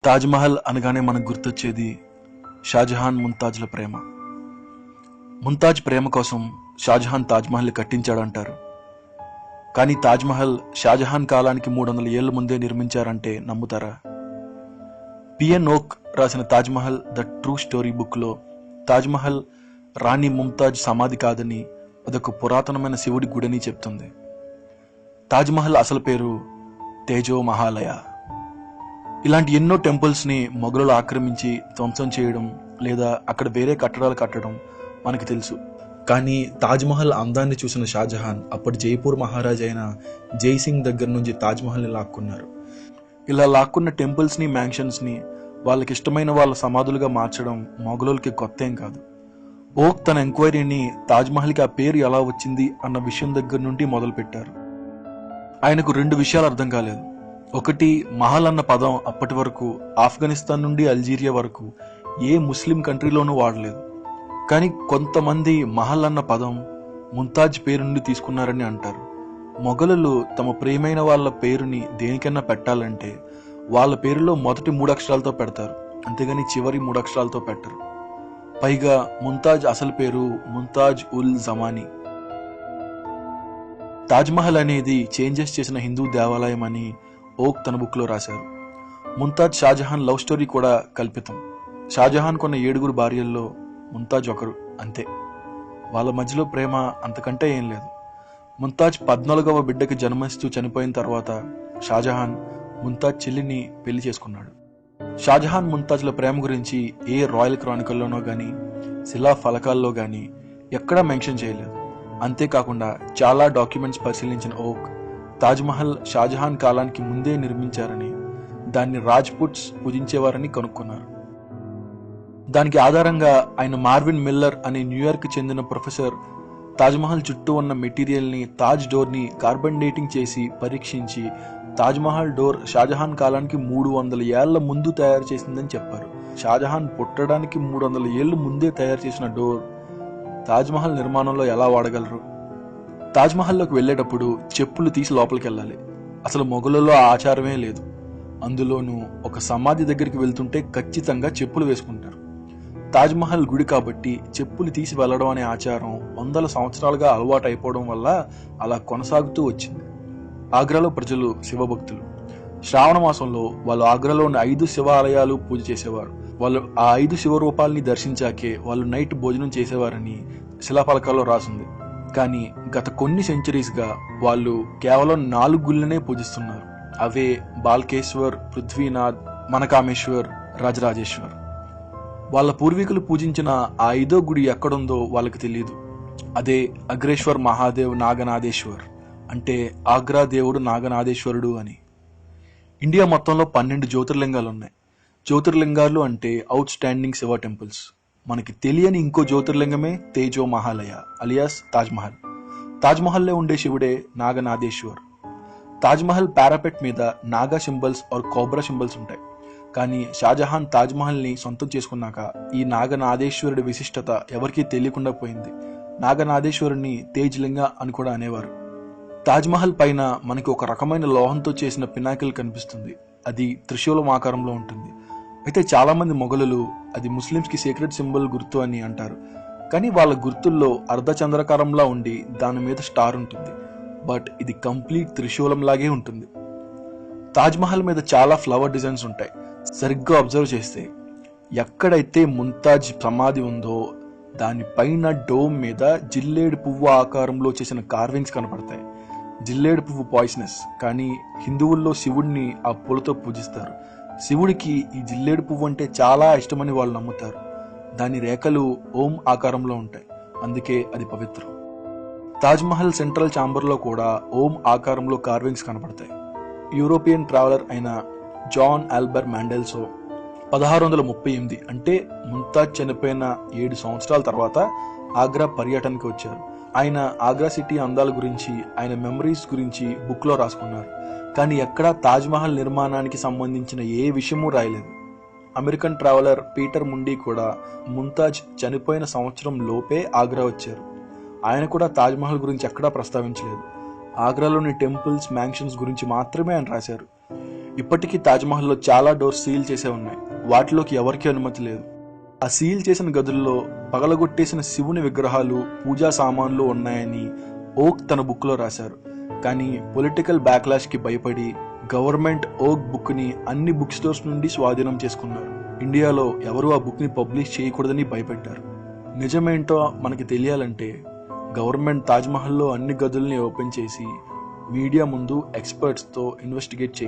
తాజ్మహల్ అనగానే మనకు గుర్తొచ్చేది షాజహాన్ ముంతాజ్ల ప్రేమ. ముంతాజ్ ప్రేమ కోసం షాజహాన్ తాజ్మహల్ కట్టించాడంటారు. కానీ తాజ్మహల్ షాజహాన్ కాలానికి 300 ఏళ్ల ముందే నిర్మించారంటే నమ్ముతారా? పిఎన్ ఓక్ రాసిన తాజ్మహల్ ద ట్రూ స్టోరీ బుక్లో తాజ్మహల్ రాణి ముంతాజ్ సమాధి కాదని, అదొక పురాతనమైన శివుడి గుడని చెప్తుంది. తాజ్మహల్ అసలు పేరు తేజో మహాలయ. ఇలాంటి ఎన్నో టెంపుల్స్ని మొఘలులు ఆక్రమించి ధ్వంసం చేయడం లేదా అక్కడ వేరే కట్టడాలు కట్టడం మనకు తెలుసు. కానీ తాజ్మహల్ అందాన్ని చూసిన షాజహాన్ అప్పటి జైపూర్ మహారాజు అయిన జైసింగ్ దగ్గర నుంచి తాజ్మహల్ని లాక్కున్నారు. ఇలా లాక్కున్న టెంపుల్స్ని మ్యాన్షన్స్ని వాళ్ళకి ఇష్టమైన వాళ్ళ సమాధులుగా మార్చడం మొఘలులకి కొత్త ఏం కాదు. ఓక్ తన ఎంక్వైరీని తాజ్మహల్కి ఆ పేరు ఎలా వచ్చింది అన్న విషయం దగ్గర నుండి మొదలుపెట్టారు. ఆయనకు 2 విషయాలు అర్థం కాలేదు. ఒకటి, మహల్ అన్న పదం అప్పటి వరకు ఆఫ్ఘనిస్తాన్ నుండి అల్జీరియా వరకు ఏ ముస్లిం కంట్రీలోనూ వాడలేదు. కానీ కొంతమంది మహల్ అన్న పదం ముంతాజ్ పేరు నుండి తీసుకున్నారని అంటారు. మొఘలులు తమ ప్రియమైన వాళ్ళ పేరుని దేనికైనా పెట్టాలంటే వాళ్ళ పేరులో మొదటి 3 అక్షరాలతో పెడతారు, అంతేగాని చివరి 3 అక్షరాలతో పెట్టరు. పైగా ముంతాజ్ అసలు పేరు ముంతాజ్ ఉల్ జమానీ. తాజ్మహల్ అనేది చేంజెస్ చేసిన హిందూ దేవాలయం అని ఓక్ తన బుక్లో రాశారు. ముంతాజ్ షాజహాన్ లవ్ స్టోరీ కూడా కల్పితం. షాజహాన్ కొన్న 7 భార్యల్లో ముంతాజ్ ఒకరు, అంతే. వాళ్ళ మధ్యలో ప్రేమ అంతకంటే ఏం లేదు. ముంతాజ్ 14వ బిడ్డకి జన్మనిస్తూ చనిపోయిన తర్వాత షాజహాన్ ముంతాజ్ చెల్లిని పెళ్లి చేసుకున్నాడు. షాజహాన్ ముంతాజ్ల ప్రేమ గురించి ఏ రాయల్ క్రానికల్లోనో గానీ శిలా ఫలకాల్లో గానీ ఎక్కడా మెన్షన్ చేయలేదు. అంతేకాకుండా చాలా డాక్యుమెంట్స్ పరిశీలించిన ఓక్ తాజ్మహల్ షాజహాన్ కాలానికి ముందే నిర్మించారని, దాన్ని రాజ్పుట్స్ పూజించేవారని కనుక్కున్నారు. దానికి ఆధారంగా ఆయన మార్విన్ మిల్లర్ అనే న్యూయార్క్ చెందిన ప్రొఫెసర్ తాజ్మహల్ చుట్టూ ఉన్న మెటీరియల్ని, తాజ్ డోర్ని కార్బన్ డేటింగ్ చేసి పరీక్షించి తాజ్మహల్ డోర్ షాజహాన్ కాలానికి 300 ఏళ్ల ముందు తయారు చేసిందని చెప్పారు. షాజహాన్ పుట్టడానికి 300 ఏళ్లు ముందే తయారు చేసిన డోర్ తాజ్మహల్ నిర్మాణంలో ఎలా వాడగలరు? తాజ్మహల్లోకి వెళ్ళేటప్పుడు చెప్పులు తీసి లోపలికి వెళ్ళాలి. అసలు మొఘలుల్లో ఆ ఆచారమే లేదు. అందులోనూ ఒక సమాధి దగ్గరికి వెళ్తుంటే ఖచ్చితంగా చెప్పులు వేసుకుంటారు. తాజ్మహల్ గుడి కాబట్టి చెప్పులు తీసి వెళ్ళడం అనే ఆచారం 100 సంవత్సరాలుగా అలవాటు అయిపోవడం వల్ల అలా కొనసాగుతూ వచ్చింది. ఆగ్రాలో ప్రజలు శివభక్తులు. శ్రావణ మాసంలో వాళ్ళు ఆగ్రాలో ఉన్న 5 శివాలయాలు పూజ చేసేవారు. వాళ్ళు ఆ 5 శివరూపాలని దర్శించాకే వాళ్ళు నైట్ భోజనం చేసేవారని శిలాఫలకాల్లో రాసింది. కానీ గత కొన్ని సెంచరీస్గా వాళ్ళు కేవలం 4 గుళ్ళనే పూజిస్తున్నారు. అవే బాల్కేశ్వర్, పృథ్వీనాథ్, మనకామేశ్వర్, రాజరాజేశ్వర్. వాళ్ళ పూర్వీకులు పూజించిన ఆ 5వ గుడి ఎక్కడుందో వాళ్ళకి తెలియదు. అదే అగ్రేశ్వర్ మహాదేవ్ నాగనాథేశ్వర్, అంటే ఆగ్రా దేవుడు నాగనాథేశ్వరుడు అని. ఇండియా మొత్తంలో 12 జ్యోతిర్లింగాలు ఉన్నాయి. జ్యోతిర్లింగాలు అంటే అవుట్ స్టాండింగ్ శివ టెంపుల్స్. మనకి తెలియని ఇంకో జ్యోతిర్లింగమే తేజో మహాలయ అలియాస్ తాజ్మహల్. తాజ్మహల్లో ఉండే శివుడే నాగనాథేశ్వర్. తాజ్మహల్ పారాపెట్ మీద Naga symbols or cobra symbols ఉంటాయి. కానీ షాజహాన్ తాజ్మహల్ని సొంతం చేసుకున్నాక ఈ నాగనాథేశ్వరుడి విశిష్టత ఎవరికీ తెలియకుండా పోయింది. నాగనాథేశ్వరుని తేజ్లింగ అని కూడా అనేవారు. తాజ్మహల్ పైన మనకి ఒక రకమైన లోహంతో చేసిన పినాకిల్ కనిపిస్తుంది. అది త్రిశూలం ఆకారంలో ఉంటుంది. అయితే చాలా మంది మొఘలులు అది ముస్లిమ్స్కి సీక్రెట్ సింబల్ గుర్తు అని అంటారు. కానీ వాళ్ళ గుర్తుల్లో అర్ధచంద్రకారంలా ఉండి దాని మీద స్టార్ ఉంటుంది. బట్ ఇది కంప్లీట్ త్రిశూలం లాగే ఉంటుంది. తాజ్మహల్ మీద చాలా ఫ్లవర్ డిజైన్స్ ఉంటాయి. సరిగ్గా అబ్జర్వ్ చేస్తే ఎక్కడైతే ముంతాజ్ సమాధి ఉందో దానిపైన డోమ్ మీద జిల్లేడు పువ్వు ఆకారంలో చేసిన కార్వింగ్స్ కనపడతాయి. జిల్లేడు పువ్వు పాయిజనస్, కానీ హిందువుల్లో శివుడిని ఆ పూలతో పూజిస్తారు. శివుడికి ఈ జిల్లేడు పువ్వు అంటే చాలా ఇష్టమని వాళ్ళు నమ్ముతారు. దాని రేఖలు ఓం ఆకారంలో ఉంటాయి, అందుకే అది పవిత్రం. తాజ్మహల్ సెంట్రల్ ఛాంబర్లో కూడా ఓం ఆకారంలో కార్వింగ్స్ కనపడతాయి. యూరోపియన్ ట్రావెలర్ అయిన జాన్ ఆల్బర్ మాండెల్సో 1638 అంటే ముంతాజ్ చనిపోయిన 7 సంవత్సరాల తర్వాత ఆగ్రా పర్యటనకి వచ్చారు. ఆయన ఆగ్రా సిటీ అందాల గురించి, ఆయన మెమరీస్ గురించి బుక్లో రాసుకున్నారు. కానీ ఎక్కడా తాజ్మహల్ నిర్మాణానికి సంబంధించిన ఏ విషయమూ రాయలేదు. అమెరికన్ ట్రావెలర్ పీటర్ ముండీ కూడా ముంతాజ్ చనిపోయిన సంవత్సరం లోపే ఆగ్రా వచ్చారు. ఆయన కూడా తాజ్మహల్ గురించి ఎక్కడా ప్రస్తావించలేదు. ఆగ్రాలోని టెంపుల్స్, మ్యాన్షన్స్ గురించి మాత్రమే ఆయన రాశారు. ఇప్పటికీ తాజ్మహల్లో చాలా డోర్స్ సీల్ చేసే ఉన్నాయి. వాటిలోకి ఎవరికీ అనుమతి లేదు. ఆ సీల్ చేసిన గదుల్లో పగలగొట్టేసిన శివుని విగ్రహాలు, పూజా సామాన్లు ఉన్నాయని ఓక్ తన బుక్లో రాశారు. కానీ పొలిటికల్ బ్యాక్లాష్ కి భయపడి గవర్నమెంట్ ఓక్ బుక్ ని అన్ని బుక్ స్టోర్స్ నుండి స్వాధీనం చేసుకున్నారు. ఇండియాలో ఎవరు ఆ బుక్ ని పబ్లిష్ చేయకూడదని భయపెట్టారు. నిజమేంటో మనకి తెలియాలంటే గవర్నమెంట్ తాజ్మహల్లో అన్ని గదుల్ని ఓపెన్ చేసి మీడియా ముందు ఎక్స్పర్ట్స్తో ఇన్వెస్టిగేట్ చేయించారు.